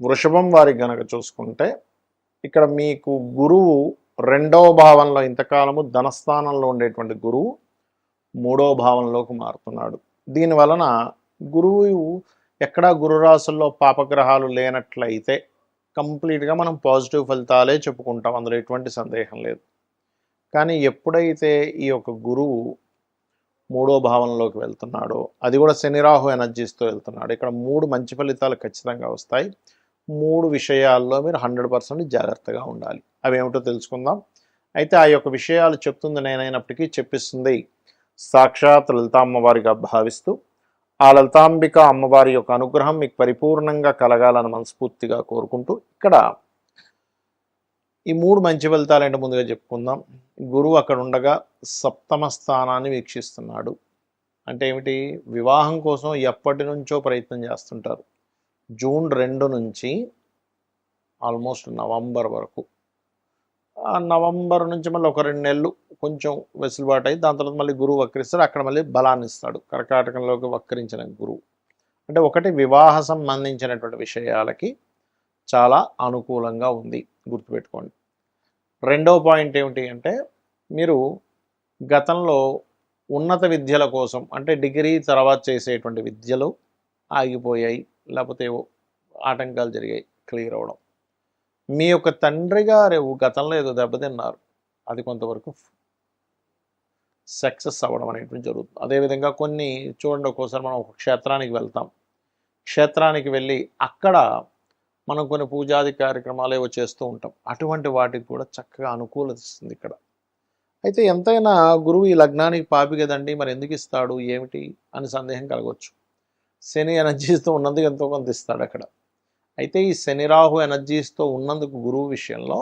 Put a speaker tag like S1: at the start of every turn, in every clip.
S1: వృషభం వారికి గనక చూసుకుంటే ఇక్కడ మీకు గురువు 2వ భావంలో, ఇంతకాలము ధనస్థానంలో ఉండేటువంటి గురువు 3వ భావంలోకి మారుతున్నాడు. దీని వలన గురువు ఎక్కడా గురు రాశుల్లో పాపగ్రహాలు లేనట్లయితే కంప్లీట్గా మనం పాజిటివ్ ఫలితాలే చెప్పుకుంటాం, అందులో ఎటువంటి సందేహం లేదు. కానీ ఎప్పుడైతే ఈ యొక్క గురువు 3వ భావంలోకి వెళ్తున్నాడో, అది కూడా శని రాహు ఎనర్జీస్తో వెళ్తున్నాడు, ఇక్కడ 3 మంచి ఫలితాలు ఖచ్చితంగా వస్తాయి. 3 విషయాల్లో మీరు 100% జాగ్రత్తగా ఉండాలి. అవి ఏమిటో తెలుసుకుందాం. అయితే ఆ యొక్క విషయాలు చెప్తుంది నేనైనప్పటికీ చెప్పిస్తుంది సాక్షాత్ లలితా అమ్మవారిగా భావిస్తూ, ఆ లలితాంబిక అమ్మవారి యొక్క అనుగ్రహం మీకు పరిపూర్ణంగా కలగాలని మనస్ఫూర్తిగా కోరుకుంటూ, ఇక్కడ ఈ 3 మంచి ఫలితాలు అంటే ముందుగా చెప్పుకుందాం. గురువు అక్కడ ఉండగా 7వ స్థానాన్ని వీక్షిస్తున్నాడు. అంటే ఏమిటి? వివాహం కోసం ఎప్పటి నుంచో ప్రయత్నం చేస్తుంటారు. జూన్ 2 నుంచి ఆల్మోస్ట్ నవంబర్ వరకు, నవంబర్ నుంచి మళ్ళీ ఒక 2 నెలలు కొంచెం వెసులుబాటు అయ్యి దాని తర్వాత మళ్ళీ గురువు వక్రిస్తాడు. అక్కడ మళ్ళీ బలాన్ని ఇస్తాడు. కర్కాటకంలోకి వక్రించిన గురువు అంటే ఒకటి వివాహ సంబంధించినటువంటి విషయాలకి చాలా అనుకూలంగా ఉంది, గుర్తుపెట్టుకోండి. 2వ పాయింట్ ఏమిటి అంటే, మీరు గతంలో ఉన్నత విద్యల కోసం అంటే డిగ్రీ తర్వాత చేసేటువంటి విద్యలు ఆగిపోయాయి, లేకపోతే ఆటంకాలు జరిగాయి, క్లియర్ అవ్వడం. మీ యొక్క తండ్రి గారు గతంలో ఏదో దెబ్బతిన్నారు, అది కొంతవరకు సక్సెస్ అవ్వడం అనేటువంటి జరుగుతుంది. అదేవిధంగా కొన్ని చూడండి, ఒక్కోసారి మనం ఒక క్షేత్రానికి వెళ్తాం, క్షేత్రానికి వెళ్ళి అక్కడ మనం కొన్ని పూజాది కార్యక్రమాలు ఏవో చేస్తూ ఉంటాం, అటువంటి వాటికి కూడా చక్కగా అనుకూలత ఇస్తుంది ఇక్కడ. అయితే ఎంతైనా గురువు ఈ లగ్నానికి పాపి కదండి, మరి ఎందుకు ఇస్తాడు ఏమిటి అని సందేహం కలగవచ్చు. శని ఎనర్జీస్తో ఉన్నందుకు ఎంతో కొంత ఇస్తాడు అక్కడ. అయితే ఈ శని రాహు ఎనర్జీస్తో ఉన్నందుకు గురువు విషయంలో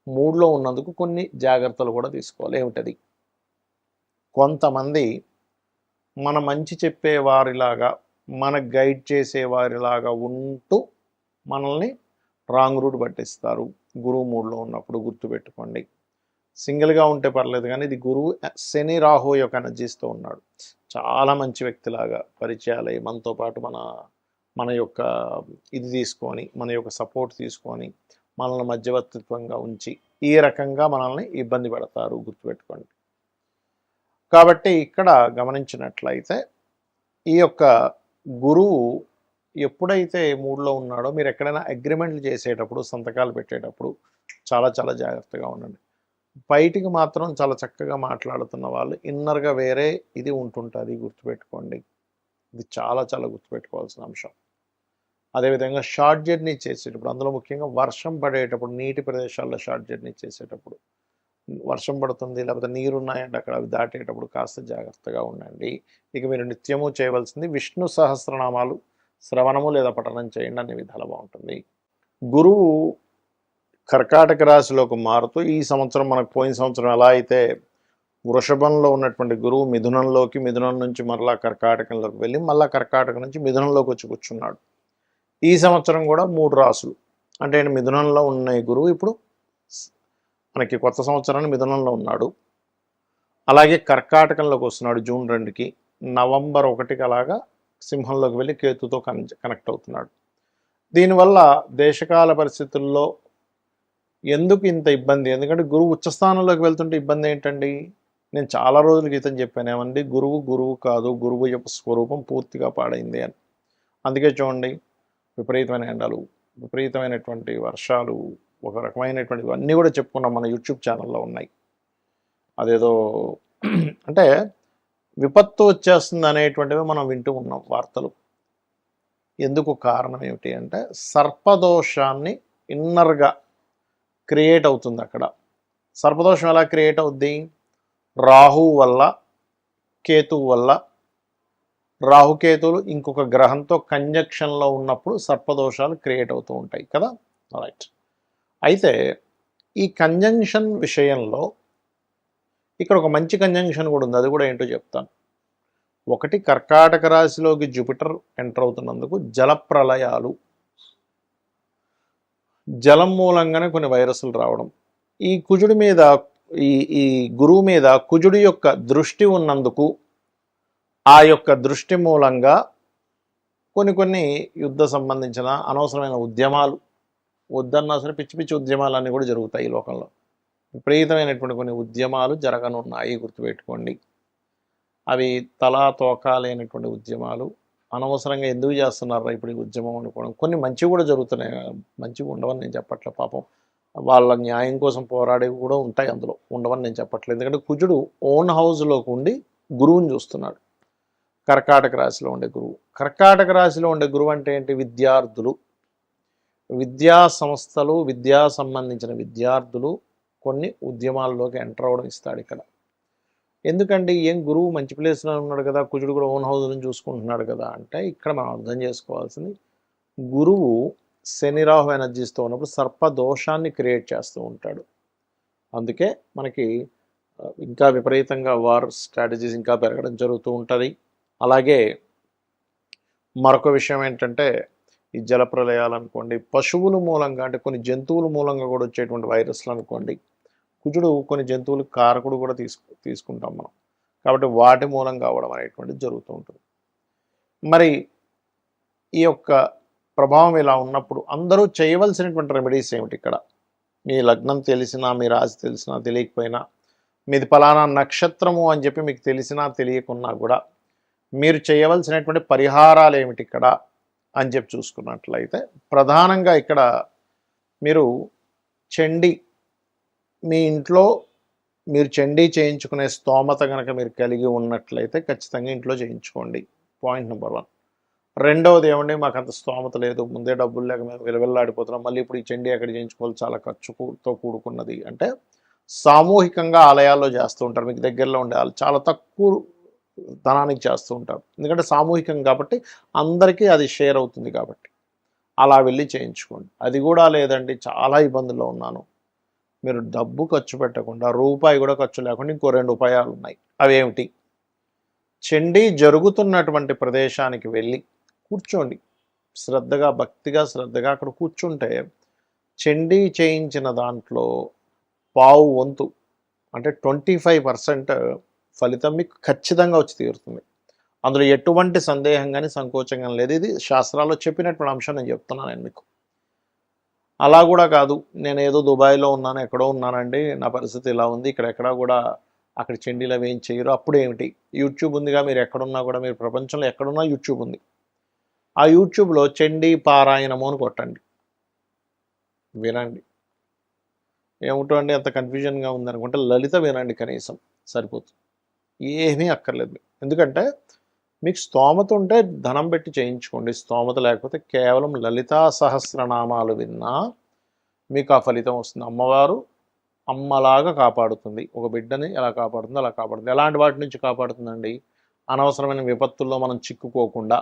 S1: 3లో ఉన్నందుకు కొన్ని జాగ్రత్తలు కూడా తీసుకోవాలి. ఏమిటది? కొంతమంది మన మంచి చెప్పేవారిలాగా, మన గైడ్ చేసేవారిలాగా ఉంటూ మనల్ని రాంగ్ రూట్ పట్టిస్తారు గురువు 3లో ఉన్నప్పుడు, గుర్తుపెట్టుకోండి. సింగిల్గా ఉంటే పర్లేదు, కానీ ఇది గురువు శని రాహు యొక్క ఎనర్జీస్తో ఉన్నాడు. చాలా మంచి వ్యక్తిలాగా పరిచయాలు అయ్యి మనతో పాటు మన యొక్క ఇది తీసుకొని, మన యొక్క సపోర్ట్ తీసుకొని మనల్ని మధ్యవర్తిత్వంగా ఉంచి ఈ రకంగా మనల్ని ఇబ్బంది పెడతారు, గుర్తుపెట్టుకోండి. కాబట్టి ఇక్కడ గమనించినట్లయితే ఈ యొక్క గురువు ఎప్పుడైతే 3లో ఉన్నాడో, మీరు ఎక్కడైనా అగ్రిమెంట్లు చేసేటప్పుడు, సంతకాలు పెట్టేటప్పుడు చాలా చాలా జాగ్రత్తగా ఉండండి. బయటికి మాత్రం చాలా చక్కగా మాట్లాడుతున్న వాళ్ళు ఇన్నర్గా వేరే ఇది ఉంటుంటుంది, గుర్తుపెట్టుకోండి. ఇది చాలా చాలా గుర్తుపెట్టుకోవాల్సిన అంశం. అదేవిధంగా షార్ట్ జర్నీ చేసేటప్పుడు, అందులో ముఖ్యంగా వర్షం పడేటప్పుడు, నీటి ప్రదేశాల్లో షార్ట్ జర్నీ చేసేటప్పుడు, వర్షం పడుతుంది లేకపోతే నీరున్నాయంటే అక్కడ అవి దాటేటప్పుడు కాస్త జాగ్రత్తగా ఉండండి. ఇక మీరు నిత్యము చేయవలసింది విష్ణు సహస్రనామాలు శ్రవణము లేదా పఠనం చేయండి, అన్ని విధాలు బాగుంటుంది. గురువు కర్కాటక రాశిలోకి మారుతూ ఈ సంవత్సరం, మనకు పోయిన సంవత్సరం ఎలా అయితే వృషభంలో ఉన్నటువంటి గురువు మిథునంలోకి, మిథునం నుంచి మరలా కర్కాటకంలోకి వెళ్ళి మళ్ళీ కర్కాటకం నుంచి మిథునంలోకి వచ్చి కూర్చున్నాడు. ఈ సంవత్సరం కూడా 3 రాసులు అంటే మిథునంలో ఉన్న గురువు ఇప్పుడు మనకి కొత్త సంవత్సరాన్ని మిథునంలో ఉన్నాడు. అలాగే కర్కాటకంలోకి వస్తున్నాడు జూన్ 2కి, నవంబర్ 1కి అలాగా సింహంలోకి వెళ్ళి కేతుతో కనెక్ట్ అవుతున్నాడు. దీనివల్ల దేశకాల పరిస్థితుల్లో ఎందుకు ఇంత ఇబ్బంది? ఎందుకంటే గురువు ఉచ్చస్థానంలోకి వెళ్తుంటే ఇబ్బంది ఏంటండి? నేను చాలా రోజుల క్రితం చెప్పాను ఏమండి, గురువు కాదు, గురువు యొక్క స్వరూపం పూర్తిగా పాడైంది అని. అందుకే చూడండి, విపరీతమైన ఎండలు, విపరీతమైనటువంటి వర్షాలు, ఒక రకమైనటువంటివి అన్నీ కూడా చెప్పుకున్నాం, మన యూట్యూబ్ ఛానల్లో ఉన్నాయి. అదేదో అంటే విపత్తు వచ్చేస్తుంది అనేటువంటివి మనం వింటూ ఉన్నాం వార్తలు. ఎందుకు? కారణం ఏమిటి అంటే సర్పదోషాన్ని ఇన్నర్గా క్రియేట్ అవుతుంది అక్కడ. సర్పదోషం ఎలా క్రియేట్ అవుద్ది? రాహువు వల్ల, కేతువు వల్ల. రాహుకేతువులు ఇంకొక గ్రహంతో కంజంక్షన్లో ఉన్నప్పుడు సర్పదోషాలు క్రియేట్ అవుతూ ఉంటాయి కదా. రైట్. అయితే ఈ కంజంక్షన్ విషయంలో ఇక్కడ ఒక మంచి కంజంక్షన్ కూడా ఉంది, అది కూడా ఏంటో చెప్తాను. ఒకటి, కర్కాటక రాశిలోకి జూపిటర్ ఎంటర్ అవుతున్నందుకు జలప్రలయాలు, జలం మూలంగానే కొన్ని వైరస్లు రావడం, ఈ కుజుడి మీద ఈ గురువు మీద కుజుడి యొక్క దృష్టి ఉన్నందుకు ఆ యొక్క దృష్టి మూలంగా కొన్ని యుద్ధ సంబంధించిన అనవసరమైన ఉద్యమాలు, వద్దన్నా సరే పిచ్చి పిచ్చి ఉద్యమాలన్నీ కూడా జరుగుతాయి ఈ లోకంలో. విపరీతమైనటువంటి కొన్ని ఉద్యమాలు జరగనున్నాయి, గుర్తుపెట్టుకోండి. అవి తలా తోకా లేనటువంటి ఉద్యమాలు. అనవసరంగా ఎందుకు చేస్తున్నారా ఇప్పుడు ఈ ఉద్యమం అనుకోవడం. కొన్ని మంచివి కూడా జరుగుతున్నాయి, మంచిగా ఉండవని నేను చెప్పట్లే. పాపం వాళ్ళ న్యాయం కోసం పోరాడేవి కూడా ఉంటాయి, అందులో ఉండవని నేను చెప్పట్లేదు. ఎందుకంటే కుజుడు ఓన్ హౌస్లోకి ఉండి గురువుని చూస్తున్నాడు. కర్కాటక రాశిలో ఉండే గురువు. కర్కాటక రాశిలో ఉండే గురువు అంటే ఏంటి? విద్యార్థులు, విద్యా సంస్థలు, విద్యా సంబంధించిన విద్యార్థులు కొన్ని ఉద్యమాల్లోకి ఎంటర్ అవ్వడం ఇస్తాడు ఇక్కడ. ఎందుకంటే ఏం గురువు మంచి ప్లేస్లో ఉన్నాడు కదా, కుజుడు కూడా ఓన్ హౌస్ నుంచి చూసుకుంటున్నాడు కదా అంటే, ఇక్కడ మనం అర్థం చేసుకోవాల్సింది గురువు శని రాహు ఎనర్జీస్తో ఉన్నప్పుడు సర్పదోషాన్ని క్రియేట్ చేస్తూ ఉంటాడు. అందుకే మనకి ఇంకా విపరీతంగా వార్ స్ట్రాటజీస్ ఇంకా పెరగడం జరుగుతూ ఉంటుంది. అలాగే మరొక విషయం ఏంటంటే ఈ జలప్రలయాలు అనుకోండి, పశువుల మూలంగా అంటే కొన్ని జంతువుల మూలంగా కూడా వచ్చేటువంటి వైరస్లు అనుకోండి. కుజుడు కొన్ని జంతువులకు కారకుడు కూడా తీసుకుంటాం మనం, కాబట్టి వాటి మూలంగా అవ్వడం అనేటువంటిది జరుగుతూ ఉంటుంది. మరి ఈ యొక్క ప్రభావం ఇలా ఉన్నప్పుడు అందరూ చేయవలసినటువంటి రెమెడీస్ ఏమిటి? ఇక్కడ మీ లగ్నం తెలిసినా, మీ రాశి తెలిసినా తెలియకపోయినా, మీది ఫలానా నక్షత్రము అని చెప్పి మీకు తెలిసినా తెలియకున్నా కూడా మీరు చేయవలసినటువంటి పరిహారాలు ఏమిటి ఇక్కడ అని చెప్పి చూసుకున్నట్లయితే, ప్రధానంగా ఇక్కడ మీరు చండీ, మీ ఇంట్లో మీరు చండీ చేయించుకునే స్తోమత కనుక మీరు కలిగి ఉన్నట్లయితే ఖచ్చితంగా ఇంట్లో చేయించుకోండి. Point number 1. రెండవది ఏమండి, మాకు అంత స్తోమత లేదు, ముందే డబ్బులు లేక మేము విలవిల్లాడిపోతున్నాం, మళ్ళీ ఇప్పుడు ఈ చండీ ఎక్కడ చేయించుకోవాలి, చాలా ఖర్చుతో కూడుకున్నది అంటే సామూహికంగా ఆలయాల్లో చేస్తూ ఉంటారు. మీకు దగ్గరలో ఉండే వాళ్ళు చాలా తక్కువ ధనానికి చేస్తూ ఉంటారు, ఎందుకంటే సామూహికం కాబట్టి అందరికీ అది షేర్ అవుతుంది కాబట్టి అలా వెళ్ళి చేయించుకోండి. అది కూడా లేదండి చాలా ఇబ్బందుల్లో ఉన్నాను, మీరు డబ్బు ఖర్చు పెట్టకుండా రూపాయి కూడా ఖర్చు లేకుండా ఇంకో 2 ఉపాయాలు ఉన్నాయి. అవేమిటి? చండీ జరుగుతున్నటువంటి ప్రదేశానికి వెళ్ళి కూర్చోండి, శ్రద్ధగా, భక్తిగా, శ్రద్ధగా అక్కడ కూర్చుంటే చండీ చేయించిన దాంట్లో పావు వంతు అంటే 25% ఫలితం మీకు ఖచ్చితంగా వచ్చి తీరుతుంది. అందులో ఎటువంటి సందేహం కానీ సంకోచంగా లేదు. ఇది శాస్త్రాల్లో చెప్పినటువంటి అంశం నేను చెప్తున్నాను నేను మీకు. అలా కూడా కాదు, నేను ఏదో దుబాయ్లో ఉన్నాను, ఎక్కడో ఉన్నానండి, నా పరిస్థితి ఇలా ఉంది, ఇక్కడ ఎక్కడా కూడా అక్కడ చండీలు అవి ఏం చేయరు. అప్పుడు ఏమిటి? యూట్యూబ్ ఉందిగా, మీరు ఎక్కడున్నా కూడా, మీరు ప్రపంచంలో ఎక్కడున్నా యూట్యూబ్ ఉంది. ఆ యూట్యూబ్లో చండీ పారాయణము అని కొట్టండి, వినండి. ఏమిటండి అంత కన్ఫ్యూజన్గా ఉందనుకుంటే లలిత వినండి, కనీసం సరిపోతుంది, ఏమీ అక్కర్లేదు. ఎందుకంటే మీకు స్తోమత ఉంటే ధనం పెట్టి చేయించుకోండి, స్తోమత లేకపోతే కేవలం లలితా సహస్రనామాలు విన్నా మీకు ఆ ఫలితం వస్తుంది. అమ్మవారు అమ్మలాగా కాపాడుతుంది, ఒక బిడ్డని ఎలా కాపాడుతుందో అలా కాపాడుతుంది. ఎలాంటి వాటి నుంచి కాపాడుతుందండి? అనవసరమైన విపత్తుల్లో మనం చిక్కుకోకుండా.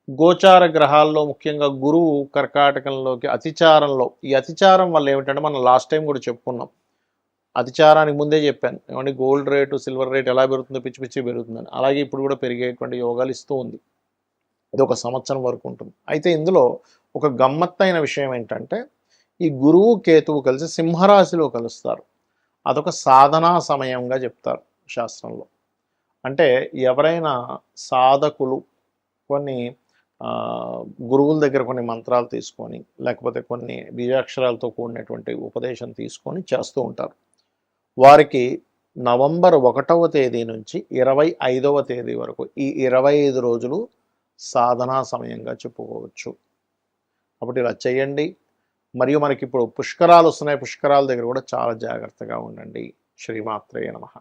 S1: గోచార గ్రహాల్లో ముఖ్యంగా గురువు కర్కాటకంలోకి అతిచారంలో, ఈ అతిచారం వల్ల ఏమిటంటే మనం లాస్ట్ టైం కూడా చెప్పుకున్నాం, అతిచారానికి ముందే చెప్పాను ఏమంటే గోల్డ్ రేటు, సిల్వర్ రేట్ ఎలా పెరుగుతుందో పిచ్చి పిచ్చి పెరుగుతుందని. అలాగే ఇప్పుడు కూడా పెరిగేటువంటి యోగాలు ఇస్తూ ఉంది. ఇది ఒక సంవత్సరం వరకు ఉంటుంది. అయితే ఇందులో ఒక గమ్మత్తైన విషయం ఏంటంటే ఈ గురువు కేతువు కలిసి సింహరాశిలో కలుస్తారు. అదొక సాధనా సమయంగా చెప్తారు శాస్త్రంలో. అంటే ఎవరైనా సాధకులు కొన్ని గురువుల దగ్గర కొన్ని మంత్రాలు తీసుకొని, లేకపోతే కొన్ని బీజాక్షరాలతో కూడినటువంటి ఉపదేశం తీసుకొని చేస్తూ ఉంటారు. వారికి నవంబర్ 1వ తేదీ నుంచి 25వ తేదీ వరకు ఈ 25 రోజులు సాధనా సమయంగా చెప్పుకోవచ్చు. కాబట్టి ఇలా చేయండి. మరియు మనకి ఇప్పుడు పుష్కరాలు వస్తున్నాయి, పుష్కరాల దగ్గర కూడా చాలా జాగ్రత్తగా ఉండండి. శ్రీమాత్రేయ నమః.